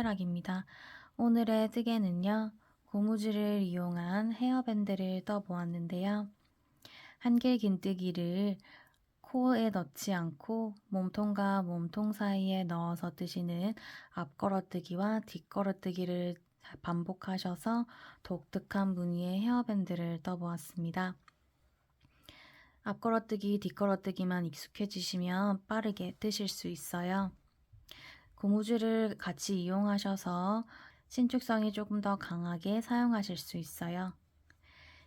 뜨개락입니다. 오늘의 뜨개는요, 고무줄을 이용한 헤어밴드를 떠보았는데요. 한길 긴뜨기를 코에 넣지 않고 몸통과 몸통 사이에 넣어서 뜨시는 앞걸어뜨기와 뒷걸어뜨기를 반복하셔서 독특한 무늬의 헤어밴드를 떠보았습니다. 앞걸어뜨기, 뒷걸어뜨기만 익숙해지시면 빠르게 뜨실 수 있어요. 고무줄을 같이 이용하셔서 신축성이 조금 더 강하게 사용하실 수 있어요.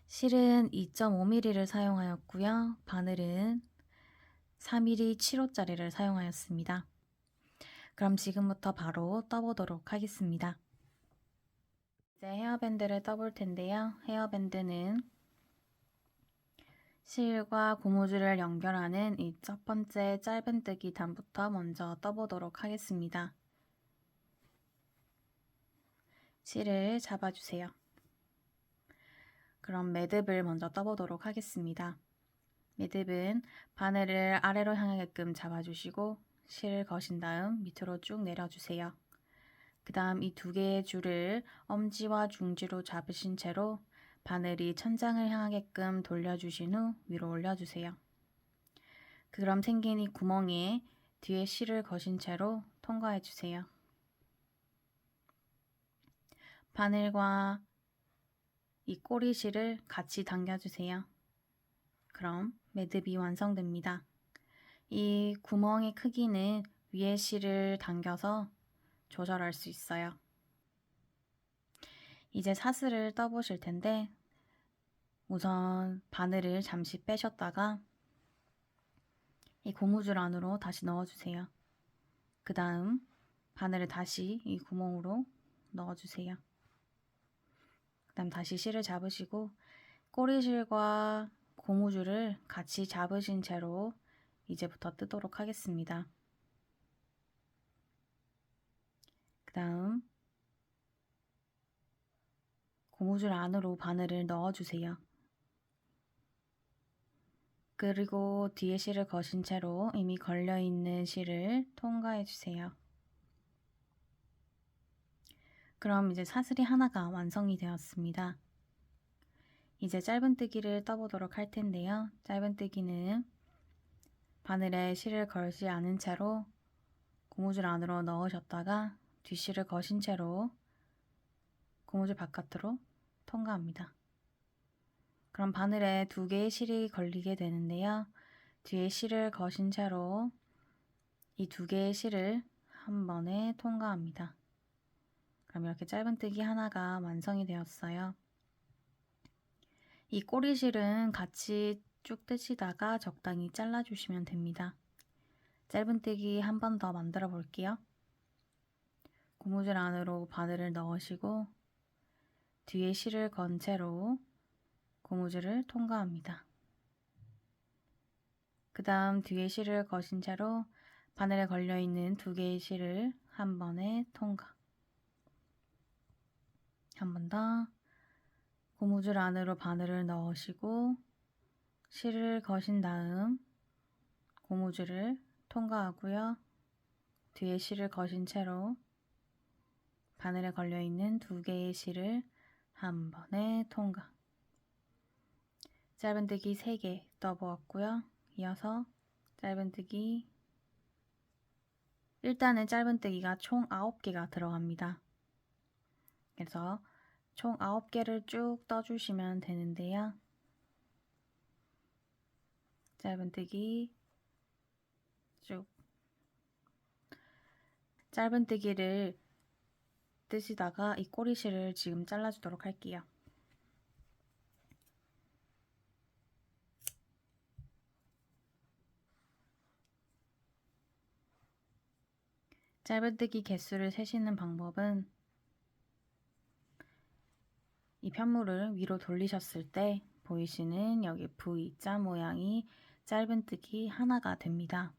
실은 2.5mm를 사용하였고요. 바늘은 4mm 7호짜리를 사용하였습니다. 그럼 지금부터 바로 떠보도록 하겠습니다. 이제 헤어밴드를 떠볼 텐데요. 헤어밴드는 실과 고무줄을 연결하는 이 첫 번째 짧은뜨기 단부터 먼저 떠보도록 하겠습니다. 실을 잡아주세요. 그럼 매듭을 먼저 떠보도록 하겠습니다. 매듭은 바늘을 아래로 향하게끔 잡아주시고 실을 거신 다음 밑으로 쭉 내려주세요. 그 다음 이 두 개의 줄을 엄지와 중지로 잡으신 채로 바늘이 천장을 향하게끔 돌려주신 후 위로 올려주세요. 그럼 생긴 이 구멍에 뒤에 실을 거신 채로 통과해주세요. 바늘과 이 꼬리실을 같이 당겨주세요. 그럼 매듭이 완성됩니다. 이 구멍의 크기는 위에 실을 당겨서 조절할 수 있어요. 이제 사슬을 떠보실 텐데 우선 바늘을 잠시 빼셨다가 이 고무줄 안으로 다시 넣어주세요. 그 다음 바늘을 다시 이 구멍으로 넣어주세요. 그 다음 다시 실을 잡으시고 꼬리실과 고무줄을 같이 잡으신 채로 이제부터 뜨도록 하겠습니다. 그 다음 고무줄 안으로 바늘을 넣어주세요. 그리고 뒤에 실을 거신 채로 이미 걸려있는 실을 통과해주세요. 그럼 이제 사슬이 하나가 완성이 되었습니다. 이제 짧은뜨기를 떠보도록 할 텐데요. 짧은뜨기는 바늘에 실을 걸지 않은 채로 고무줄 안으로 넣으셨다가 뒷실을 거신 채로 고무줄 바깥으로 통과합니다. 그럼 바늘에 두 개의 실이 걸리게 되는데요. 뒤에 실을 거신 채로 이 두 개의 실을 한 번에 통과합니다. 그럼 이렇게 짧은뜨기 하나가 완성이 되었어요. 이 꼬리실은 같이 쭉 뜨시다가 적당히 잘라주시면 됩니다. 짧은뜨기 한 번 더 만들어 볼게요. 고무줄 안으로 바늘을 넣으시고 뒤에 실을 건 채로 고무줄을 통과합니다. 그 다음 뒤에 실을 거신 채로 바늘에 걸려있는 두 개의 실을 한 번에 통과. 한 번 더 고무줄 안으로 바늘을 넣으시고 실을 거신 다음 고무줄을 통과하고요. 뒤에 실을 거신 채로 바늘에 걸려있는 두 개의 실을 한 번에 통과. 짧은뜨기 3개 떠보았고요. 이어서 짧은뜨기 일단은 짧은뜨기가 총 9개가 들어갑니다. 그래서 총 9개를 쭉 떠주시면 되는데요. 짧은뜨기 쭉 짧은뜨기를 뜨시다가 이 꼬리실을 지금 잘라주도록 할게요. 짧은뜨기 개수를 세시는 방법은 이 편물을 위로 돌리셨을 때 보이시는 여기 V자 모양이 짧은뜨기 하나가 됩니다.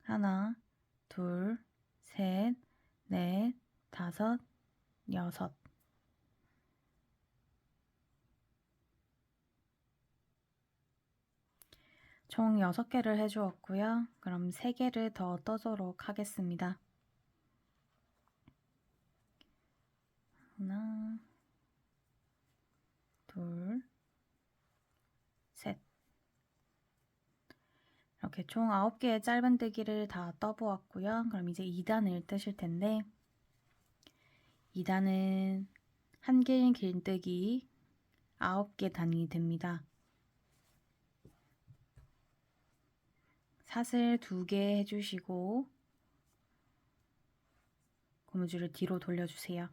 하나, 둘, 셋, 넷, 다섯, 여섯. 총 6개를 해주었고요. 그럼 3개를 더 떠도록 하겠습니다. 둘, 셋. 이렇게 총 9개의 짧은뜨기를 다 떠보았고요. 그럼 이제 2단을 뜨실 텐데 2단은 한 개인 길뜨기 9개 단위 됩니다. 사슬 2개 해주시고 고무줄을 뒤로 돌려주세요.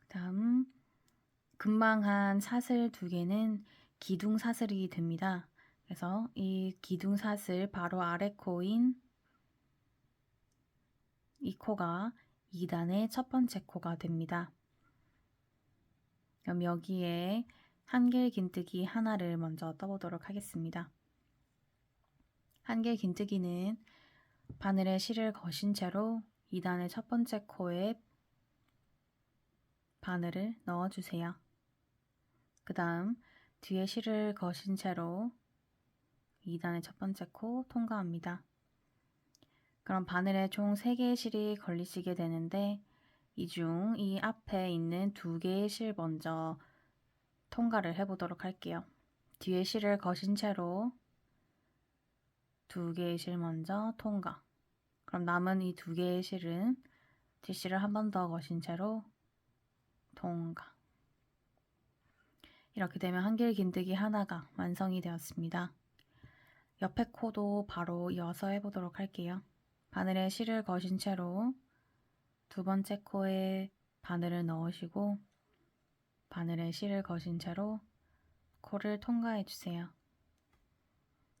다음 금방 한 사슬 2개는 기둥 사슬이 됩니다. 그래서 이 기둥 사슬 바로 아래 코인 이 코가 2단의 첫 번째 코가 됩니다. 그럼 여기에 한길 긴뜨기 하나를 먼저 떠보도록 하겠습니다. 한길 긴뜨기는 바늘에 실을 거신 채로 2단의 첫 번째 코에 바늘을 넣어주세요. 그 다음 뒤에 실을 거신 채로 2단의 첫 번째 코 통과합니다. 그럼 바늘에 총 3개의 실이 걸리시게 되는데 이 중 이 앞에 있는 2개의 실 먼저 통과를 해보도록 할게요. 뒤에 실을 거신 채로 2개의 실 먼저 통과. 그럼 남은 이 2개의 실은 뒷실을 한 번 더 거신 채로 통과. 이렇게 되면 한길 긴뜨기 하나가 완성이 되었습니다. 옆에 코도 바로 이어서 해보도록 할게요. 바늘에 실을 거신 채로 두 번째 코에 바늘을 넣으시고 바늘에 실을 거신 채로 코를 통과해 주세요.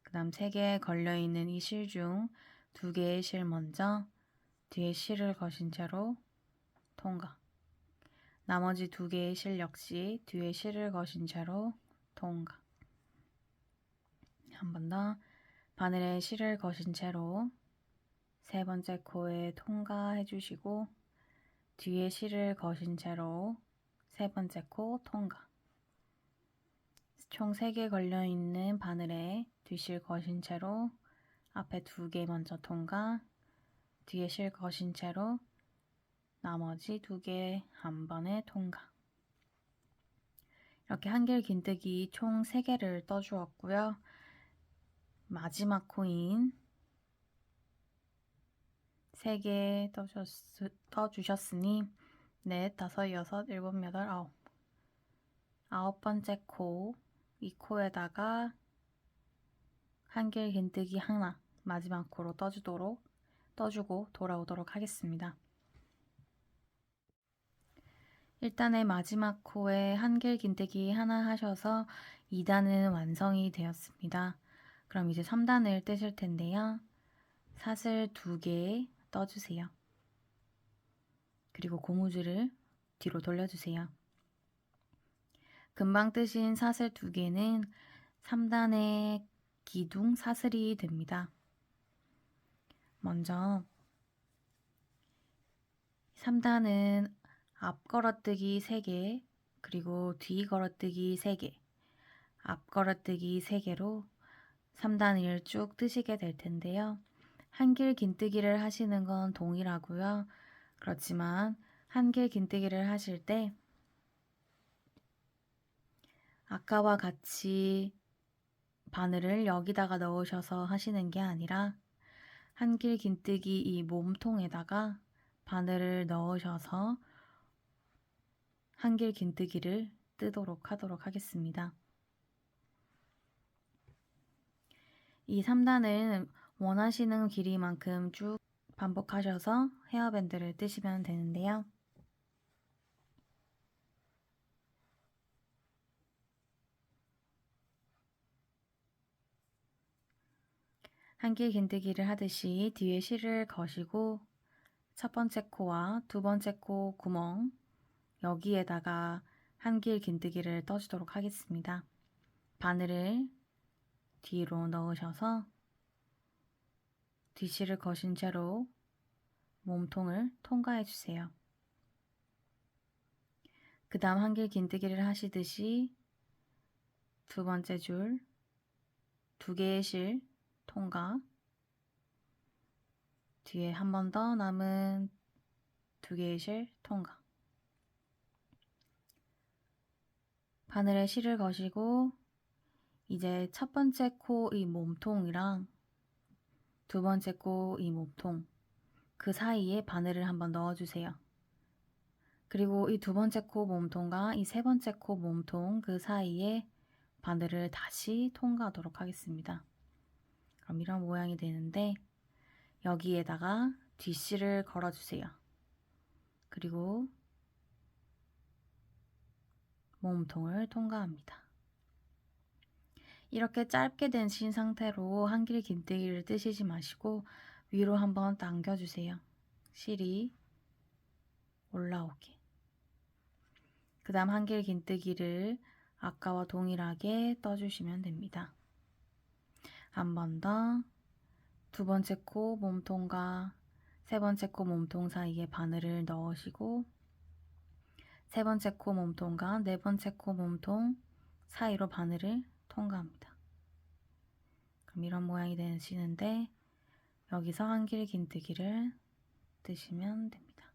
그 다음 3개 걸려있는 이 실 중 2개의 실 먼저 뒤에 실을 거신 채로 통과. 나머지 2개의 실 역시 뒤에 실을 거신 채로 통과. 한 번 더 바늘에 실을 거신 채로 세 번째 코에 통과해 주시고 뒤에 실을 거신 채로 세 번째 코 통과. 총 3개 걸려있는 바늘에 뒷실 거신 채로 앞에 2개 먼저 통과, 뒤에 실 거신 채로 나머지 2개 한 번에 통과. 이렇게 한길 긴뜨기 총 3개를 떠주었고요. 마지막 코인 3개 떠주셨으니 넷, 다섯, 여섯, 일곱, 여덟, 아홉. 9번째 코, 이 코에다가 한길 긴뜨기 하나 마지막 코로 떠주고 돌아오도록 하겠습니다. 1단의 마지막 코에 한길 긴뜨기 하나 하셔서 2단은 완성이 되었습니다. 그럼 이제 3단을 뜨실 텐데요. 사슬 2개 떠주세요. 그리고 고무줄을 뒤로 돌려주세요. 금방 뜨신 사슬 2개는 3단의 기둥 사슬이 됩니다. 먼저 3단은 앞 걸어뜨기 3개, 그리고 뒤 걸어뜨기 3개, 앞 걸어뜨기 3개로 3단을 쭉 뜨시게 될 텐데요. 한길 긴뜨기를 하시는 건 동일하고요. 그렇지만 한길 긴뜨기를 하실 때 아까와 같이 바늘을 여기다가 넣으셔서 하시는 게 아니라 한길 긴뜨기 이 몸통에다가 바늘을 넣으셔서 한길 긴뜨기를 뜨도록 하도록 하겠습니다. 이 3단은 원하시는 길이만큼 쭉 반복하셔서 헤어밴드를 뜨시면 되는데요. 한길 긴뜨기를 하듯이 뒤에 실을 거시고 첫 번째 코와 두 번째 코 구멍 여기에다가 한길 긴뜨기를 떠주도록 하겠습니다. 바늘을 뒤로 넣으셔서 뒷실을 거신 채로 몸통을 통과해 주세요. 그 다음 한길 긴뜨기를 하시듯이 두 번째 줄 2개의 실 통과, 뒤에 한 번 더 남은 2개의 실 통과. 바늘에 실을 거시고 이제 첫 번째 코 이 몸통이랑 두 번째 코 이 몸통 그 사이에 바늘을 한번 넣어주세요. 그리고 이 두 번째 코 몸통과 이 세 번째 코 몸통 그 사이에 바늘을 다시 통과하도록 하겠습니다. 그럼 이런 모양이 되는데 여기에다가 뒷실을 걸어주세요. 그리고 몸통을 통과합니다. 이렇게 짧게 된 신 상태로 한길 긴뜨기를 뜨시지 마시고 위로 한번 당겨주세요. 실이 올라오게. 그 다음 한길 긴뜨기를 아까와 동일하게 떠주시면 됩니다. 한 번 더 두 번째 코 몸통과 세 번째 코 몸통 사이에 바늘을 넣으시고 세 번째 코 몸통과 네 번째 코 몸통 사이로 바늘을 통과합니다. 그럼 이런 모양이 되시는데 여기서 한길 긴뜨기를 뜨시면 됩니다.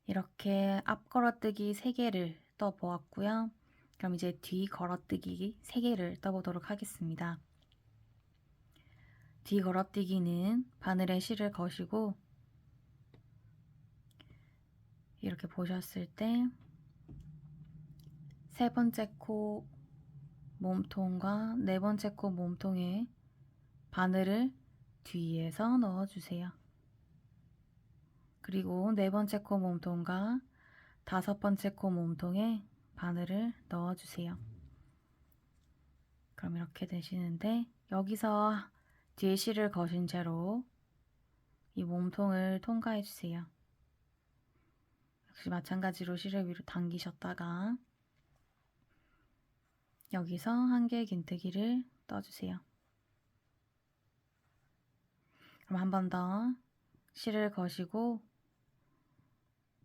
이렇게 앞 걸어뜨기 3개를 떠 보았고요. 그럼 이제 뒤 걸어뜨기 3개를 떠보도록 하겠습니다. 뒤 걸어뜨기는 바늘에 실을 거시고 이렇게 보셨을 때 세 번째 코 몸통과 네 번째 코 몸통에 바늘을 뒤에서 넣어주세요. 그리고 네 번째 코 몸통과 다섯 번째 코 몸통에 바늘을 넣어주세요. 그럼 이렇게 되시는데 여기서 뒤에 실을 거신 채로 이 몸통을 통과해 주세요. 역시 마찬가지로 실을 위로 당기셨다가 여기서 한길 긴뜨기를 떠주세요. 그럼 한 번 더 실을 거시고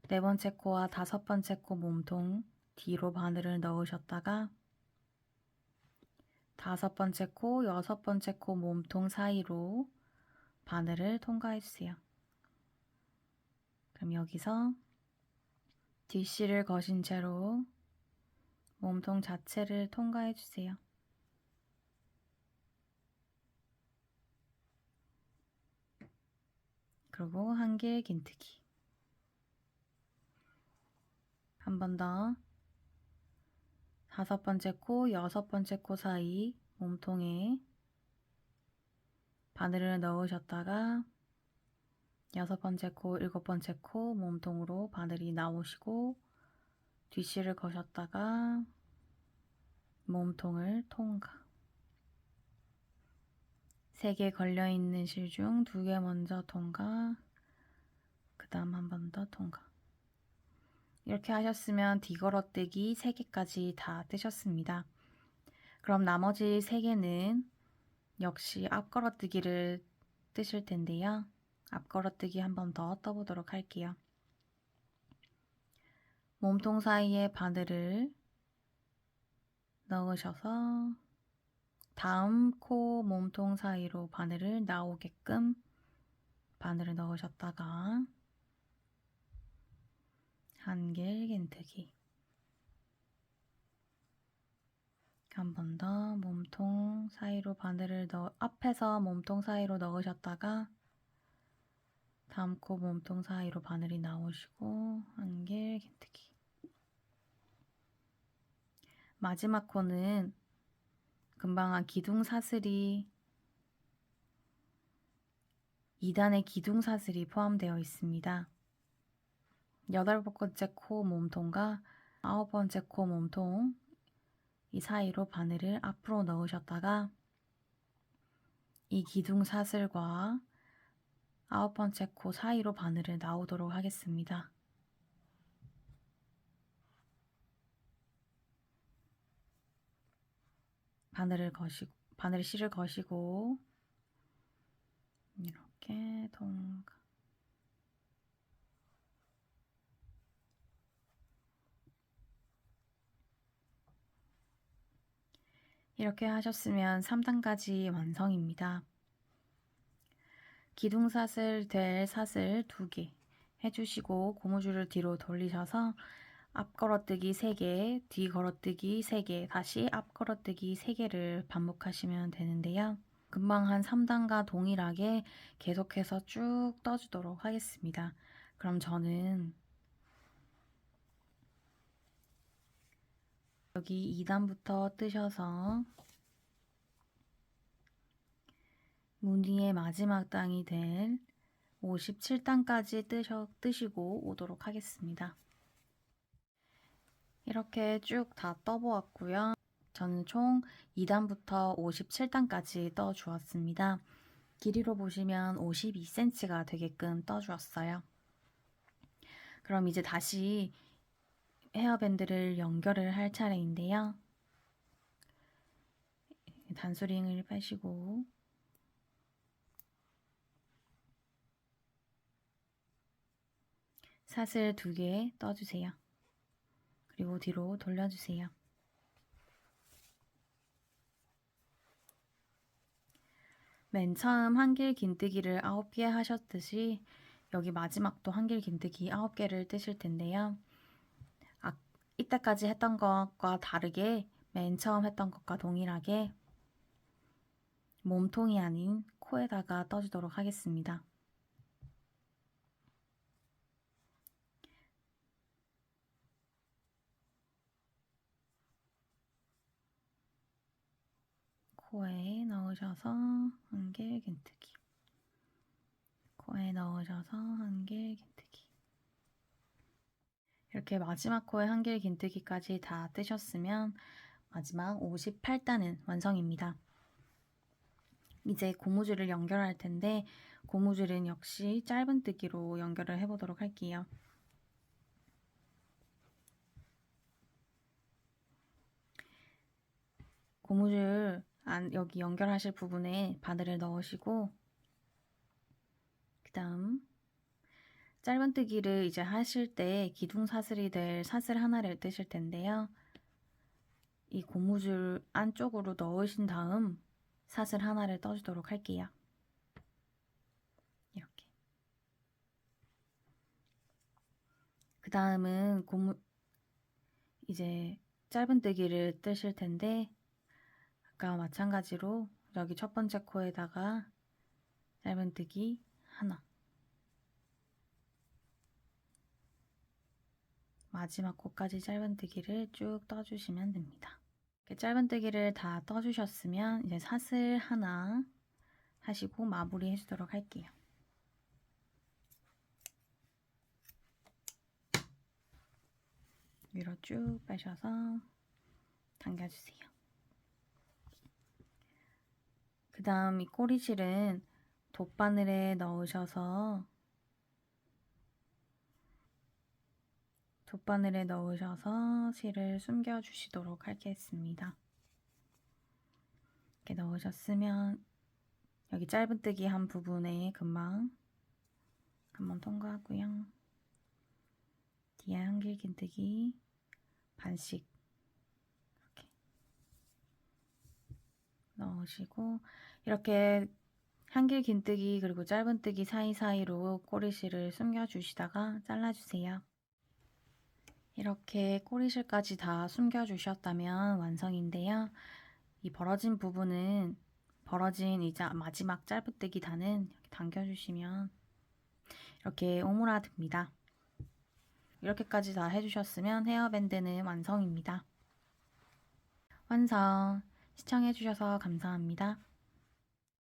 네 번째 코와 다섯 번째 코 몸통 뒤로 바늘을 넣으셨다가 다섯 번째 코, 여섯 번째 코 몸통 사이로 바늘을 통과해 주세요. 그럼 여기서 뒷실을 거신 채로 몸통 자체를 통과해 주세요. 그리고 한길 긴뜨기. 한 번 더 다섯 번째 코, 여섯 번째 코 사이 몸통에 바늘을 넣으셨다가 여섯 번째 코, 일곱 번째 코 몸통으로 바늘이 나오시고 뒷실을 거셨다가 몸통을 통과. 3개 걸려있는 실 중 2개 먼저 통과, 그 다음 한 번 더 통과. 이렇게 하셨으면 뒤걸어뜨기 3개까지 다 뜨셨습니다. 그럼 나머지 3개는 역시 앞걸어뜨기를 뜨실 텐데요. 앞걸어뜨기 한 번 더 떠보도록 할게요. 몸통 사이에 바늘을 넣으셔서 다음 코 몸통 사이로 바늘을 나오게끔 바늘을 넣으셨다가 한길 긴뜨기. 한 번 더 몸통 사이로 바늘을 앞에서 몸통 사이로 넣으셨다가 다음 코 몸통 사이로 바늘이 나오시고 한길 긴뜨기. 마지막 코는 금방 한 기둥사슬이 2단의 기둥사슬이 포함되어 있습니다. 8번째 코 몸통과 9번째 코 몸통 이 사이로 바늘을 앞으로 넣으셨다가 이 기둥사슬과 9번째 코 사이로 바늘을 나오도록 하겠습니다. 바늘 실을 거시고 이렇게 통과. 이렇게 하셨으면 3단까지 완성입니다. 기둥사슬 될 사슬 2개 해주시고 고무줄을 뒤로 돌리셔서 앞 걸어뜨기 3개, 뒤 걸어뜨기 3개, 다시 앞 걸어뜨기 3개를 반복하시면 되는데요. 금방 한 3단과 동일하게 계속해서 쭉 떠주도록 하겠습니다. 그럼 저는 여기 2단부터 뜨셔서 무늬의 마지막 단이 될 57단까지 뜨시고 오도록 하겠습니다. 이렇게 쭉 다 떠보았고요. 저는 총 2단부터 57단까지 떠주었습니다. 길이로 보시면 52cm가 되게끔 떠주었어요. 그럼 이제 다시 헤어밴드를 연결을 할 차례인데요. 단수링을 빼시고 사슬 2개 떠주세요. 그리고 뒤로 돌려주세요. 맨 처음 한길 긴뜨기를 9개 하셨듯이 여기 마지막도 한길 긴뜨기 9개를 뜨실 텐데요. 이때까지 했던 것과 다르게 맨 처음 했던 것과 동일하게 몸통이 아닌 코에다가 떠주도록 하겠습니다. 코에 넣으셔서 한길 긴뜨기, 코에 넣으셔서 한길 긴뜨기. 이렇게 마지막 코에 한길 긴뜨기까지 다 뜨셨으면 마지막 58단은 완성입니다. 이제 고무줄을 연결할 텐데 고무줄은 역시 짧은뜨기로 연결을 해보도록 할게요. 고무줄 여기 연결하실 부분에 바늘을 넣으시고 그 다음 짧은뜨기를 이제 하실 때 기둥사슬이 될 사슬 하나를 뜨실 텐데요. 이 고무줄 안쪽으로 넣으신 다음 사슬 하나를 떠주도록 할게요. 이렇게. 그 다음은 이제 짧은뜨기를 뜨실 텐데 아까 마찬가지로 여기 첫 번째 코에다가 짧은뜨기 하나, 마지막 코까지 짧은뜨기를 쭉 떠주시면 됩니다. 이렇게 짧은뜨기를 다 떠주셨으면 이제 사슬 하나 하시고 마무리 해주도록 할게요. 위로 쭉 빼셔서 당겨주세요. 그 다음 이 꼬리실은 돗바늘에 넣으셔서 실을 숨겨주시도록 하겠습니다. 이렇게 넣으셨으면 여기 짧은뜨기 한 부분에 금방 한번 통과하고요. 뒤에 한길 긴뜨기 반씩 이렇게 넣으시고 이렇게 한길 긴뜨기 그리고 짧은뜨기 사이사이로 꼬리실을 숨겨주시다가 잘라주세요. 이렇게 꼬리실까지 다 숨겨주셨다면 완성인데요. 이 벌어진 부분은 이제 마지막 짧은뜨기 단은 이렇게 당겨주시면 이렇게 오므라듭니다. 이렇게까지 다 해주셨으면 헤어밴드는 완성입니다. 완성! 시청해주셔서 감사합니다.